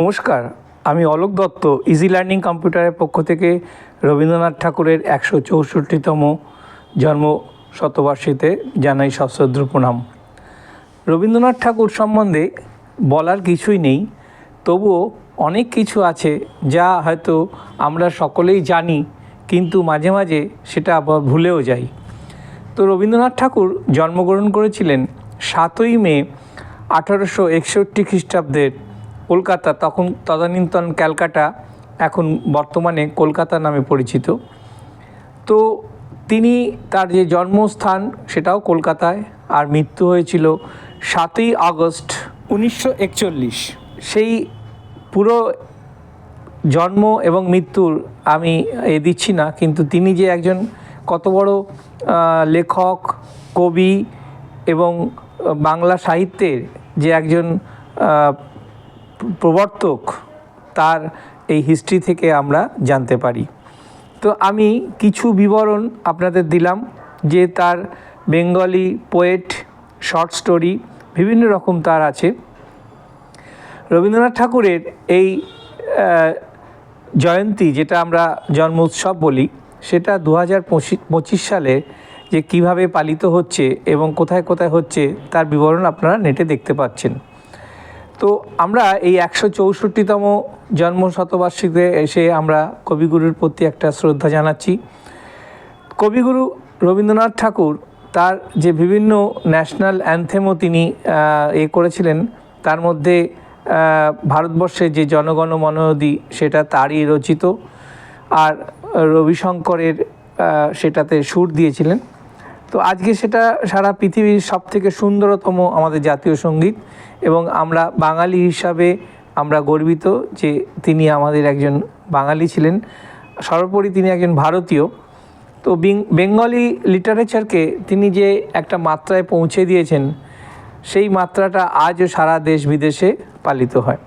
নমস্কার, আমি Alok Dutta easy learning কম্পিউটারের পক্ষ থেকে রবীন্দ্রনাথ ঠাকুরের 164তম জন্ম শতবার্ষিকীতে জানাই সশ্রদ্ধ প্রণাম। রবীন্দ্রনাথ ঠাকুর সম্বন্ধে বলার কিছুই নেই, তবুও অনেক কিছু আছে যা হয়তো আমরা সকলেই জানি, কিন্তু মাঝে মাঝে সেটা আবার ভুলেও যাই। তো রবীন্দ্রনাথ ঠাকুর জন্মগ্রহণ করেছিলেন 7ই মে 1861 খ্রিস্টাব্দের কলকাতা, তখন তদানীন্তন ক্যালকাটা, এখন বর্তমানে কলকাতা নামে পরিচিত। তো তিনি তার যে জন্মস্থান সেটাও কলকাতায়, আর মৃত্যু হয়েছিল 7ই আগস্ট 1941। সেই পুরো জন্ম এবং মৃত্যুর আমি দিচ্ছি না, কিন্তু তিনি যে একজন কত বড় লেখক, কবি এবং বাংলা সাহিত্যের যে একজন প্রবর্তক, তার এই হিস্ট্রি থেকে আমরা জানতে পারি। তো আমি কিছু বিবরণ আপনাদের দিলাম, যে তার বেঙ্গলি পোয়েট, শর্ট স্টোরি, বিভিন্ন রকম তার আছে। রবীন্দ্রনাথ ঠাকুরের এই জয়ন্তী, যেটা আমরা জন্ম উৎসব বলি, সেটা 2025 সালে যে কিভাবে পালিত হচ্ছে এবং কোথায় কোথায় হচ্ছে তার বিবরণ আপনারা নেটে দেখতে পাচ্ছেন। তো আমরা এই 164তম জন্ম শতবার্ষিকীতে এসে আমরা কবিগুরুর প্রতি একটা শ্রদ্ধা জানাচ্ছি। কবিগুরু রবীন্দ্রনাথ ঠাকুর তার যে বিভিন্ন ন্যাশনাল অ্যানথেমও তিনি করেছিলেন, তার মধ্যে ভারতবর্ষে যে জনগণ মন অধি, সেটা তারই রচিত, আর রবিশঙ্করের সেটাতে সুর দিয়েছিলেন। তো আজকে সেটা সারা পৃথিবীর সবথেকে সুন্দরতম আমাদের জাতীয় সঙ্গীত, এবং আমরা বাঙালি হিসাবে আমরা গর্বিত যে তিনি আমাদের একজন বাঙালি ছিলেন, সর্বোপরি তিনি একজন ভারতীয়। তো বেঙ্গলি লিটারেচারকে তিনি যে একটা মাত্রায় পৌঁছে দিয়েছেন, সেই মাত্রাটা আজও সারা দেশ বিদেশে পালিত হয়।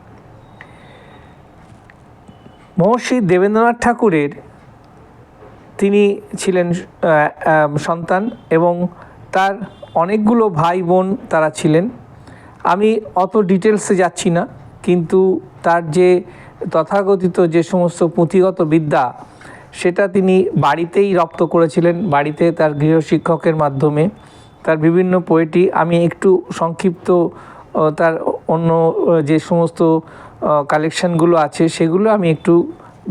মহর্ষি দেবেন্দ্রনাথ ঠাকুরের তিনি ছিলেন সন্তান, এবং তার অনেকগুলো ভাই বোন তারা ছিলেন। আমি অত ডিটেলসে যাচ্ছি না, কিন্তু তার যে তথাকথিত যে সমস্ত পুঁথিগত বিদ্যা, সেটা তিনি বাড়িতেই রপ্ত করেছিলেন, বাড়িতে তার গৃহশিক্ষকের মাধ্যমে। তার বিভিন্ন পোয়েটি আমি একটু সংক্ষিপ্ত, তার অন্য যে সমস্ত কালেকশানগুলো আছে সেগুলো আমি একটু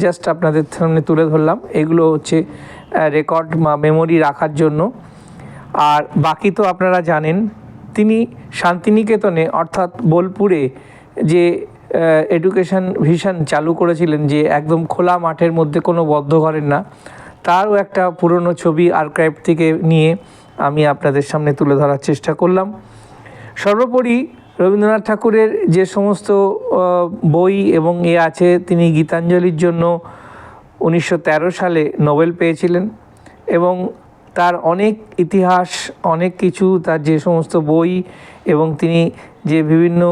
জাস্ট আপনাদের সামনে তুলে ধরলাম। এগুলো হচ্ছে রেকর্ড বা মেমোরি রাখার জন্য। আর বাকি তো আপনারা জানেন, তিনি শান্তিনিকেতনে অর্থাৎ বোলপুরে যে এডুকেশন ভিশন চালু করেছিলেন, যে একদম খোলা মাঠের মধ্যে কোনো বদ্ধ ঘরের না, তারও একটা পুরনো ছবি আর্কাইভ থেকে নিয়ে আমি আপনাদের সামনে তুলে ধরার চেষ্টা করলাম। সর্বোপরি রবীন্দ্রনাথ ঠাকুরের যে সমস্ত বই এবং আছে, তিনি গীতাঞ্জলির জন্য 1913 সালে নোবেল পেয়েছিলেন, এবং তার অনেক ইতিহাস, অনেক কিছু, তার যে সমস্ত বই এবং তিনি যে বিভিন্ন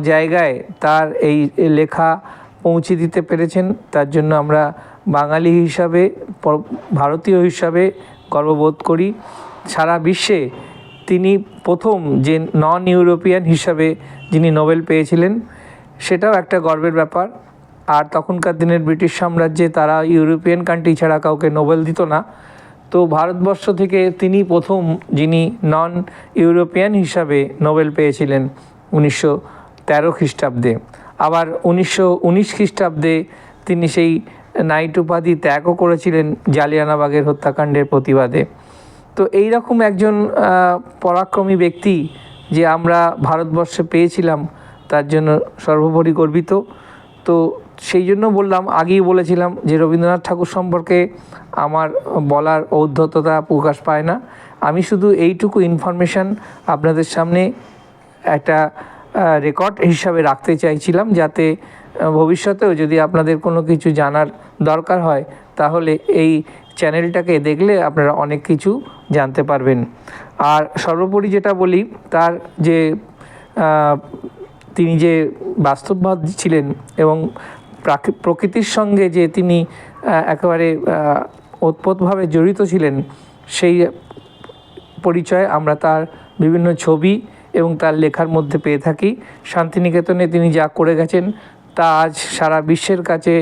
জায়গায় তার এই লেখা পৌঁছে দিতে পেরেছেন, তার জন্য আমরা বাঙালি হিসাবে, ভারতীয় হিসাবে গর্ববোধ করি। সারা বিশ্বে তিনি প্রথম যে নন ইউরোপিয়ান হিসাবে যিনি নোবেল পেয়েছিলেন, সেটাও একটা গর্বের ব্যাপার। আর তখনকার দিনের ব্রিটিশ সাম্রাজ্যে তারা ইউরোপিয়ান কান্ট্রি ছাড়া কাউকে নোবেল দিত না। তো ভারতবর্ষ থেকে তিনি প্রথম যিনি নন ইউরোপিয়ান হিসাবে নোবেল পেয়েছিলেন 1913 খ্রিস্টাব্দে। আবার 1919 খ্রিস্টাব্দে তিনি সেই নাইট উপাধি ত্যাগও করেছিলেন জালিয়ানবাগের হত্যাকাণ্ডের প্রতিবাদে। তো এই রকম একজন পরাক্রমী ব্যক্তি যে আমরা ভারতবর্ষে পেয়েছিলাম, তার জন্য সর্বোপরি গর্বিত। তো সেই জন্য বললাম, আগেই বলেছিলাম যে রবীন্দ্রনাথ ঠাকুর সম্পর্কে আমার বলার ঔদ্ধত্যতা প্রকাশ পায় না। আমি শুধু এইটুকু ইনফরমেশান আপনাদের সামনে একটা রেকর্ড হিসাবে রাখতে চাইছিলাম, যাতে ভবিষ্যতেও যদি আপনাদের কোনো কিছু জানার দরকার হয়, তাহলে এই চ্যানেলটাকে দেখলে আপনারা অনেক কিছু জানতে পারবেন। আর সর্বোপরি যেটা বলি, তার যে তিনি যে বাস্তববাদী ছিলেন এবং প্রকৃতির সঙ্গে যে তিনি একেবারে ওতপ্রোতভাবে জড়িত ছিলেন, সেই পরিচয় আমরা তার বিভিন্ন ছবি এবং তার লেখার মধ্যে পেয়ে থাকি। শান্তিনিকেতনে তিনি যা করে গেছেন তা আজ সারা বিশ্বের কাছে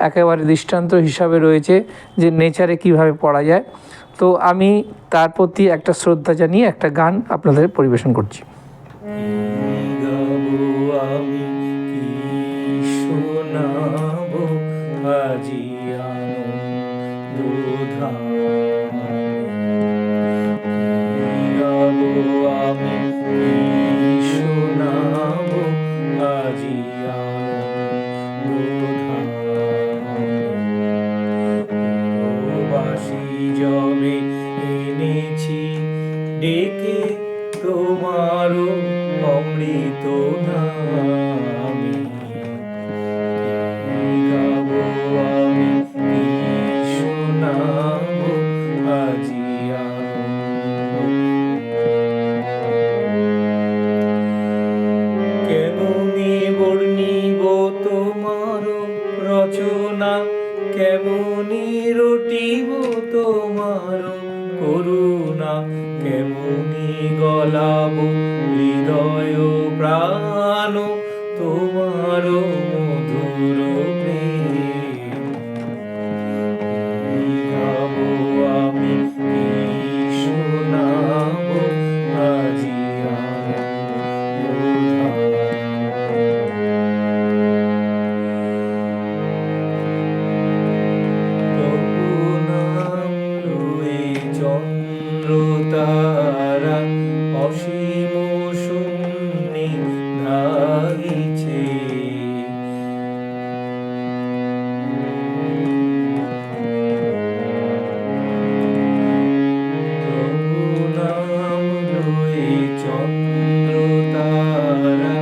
একেবারে দৃষ্টান্ত হিসাবে রয়েছে যে নেচারে কিভাবে পড়া যায়। তো আমি তার প্রতি একটা শ্রদ্ধা জানিয়ে একটা গান আপনাদের পরিবেশন করছি। যবে এনেছি ডেকে তোমারও অমৃত নামে, কি গাবো আমি কি শোনাবো আজি আনন্দ। কেমনি বর্ণিব তোমার রচনা, কেমনি রটিব তোমার করুণা, কেমনি গলাবো হৃদয় প্রাণ তোমার মধুর প্রেম। কি গাবো আমি কি শোনাবো আজি তারা অসীম শূন্যে ধাইছে, তবু নাম লয়ে চন্দ্র তারা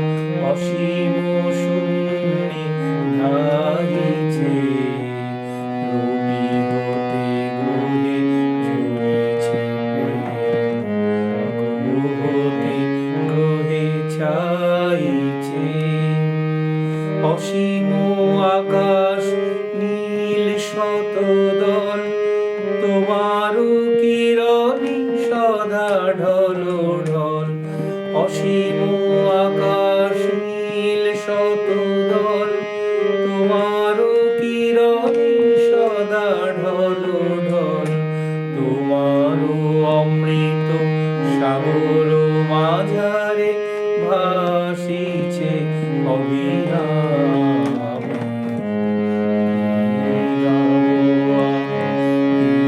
অসীম শূন্যে ধাইছে। রবি হতে গ্রহে ঝুলিছে গ্রহতে গ্রহে ছাইছে, অসীম আকাশ নীল শতদল তোমার কিরণে সদা ঢল ঢল। অসীম আকাশ নীল শতদল তোমার কিরণে সদা ঢল ঢল। তোমার অমৃত সাগর মাঝারে ভাসিছে অবিরামে। কি গাবো আমি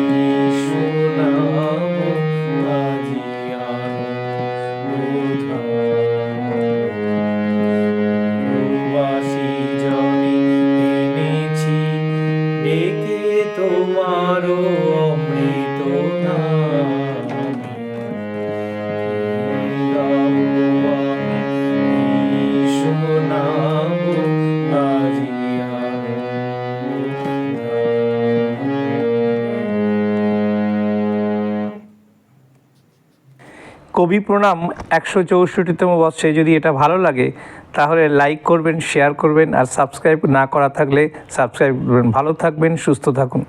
কি শোনাবো আজি আনন্দ। প্রবাসী জনে এনেছি ডেকে তোমার অমৃত নামে, কি গাবো আমি কি শোনাবো আজি আনন্দ। কবি প্রণাম 164তম বর্ষে যদি এটা ভালো লাগে তাহলে লাইক করবেন, শেয়ার করবেন, আর সাবস্ক্রাইব না করা থাকলে সাবস্ক্রাইব করবেন। ভালো থাকবেন, সুস্থ থাকুন।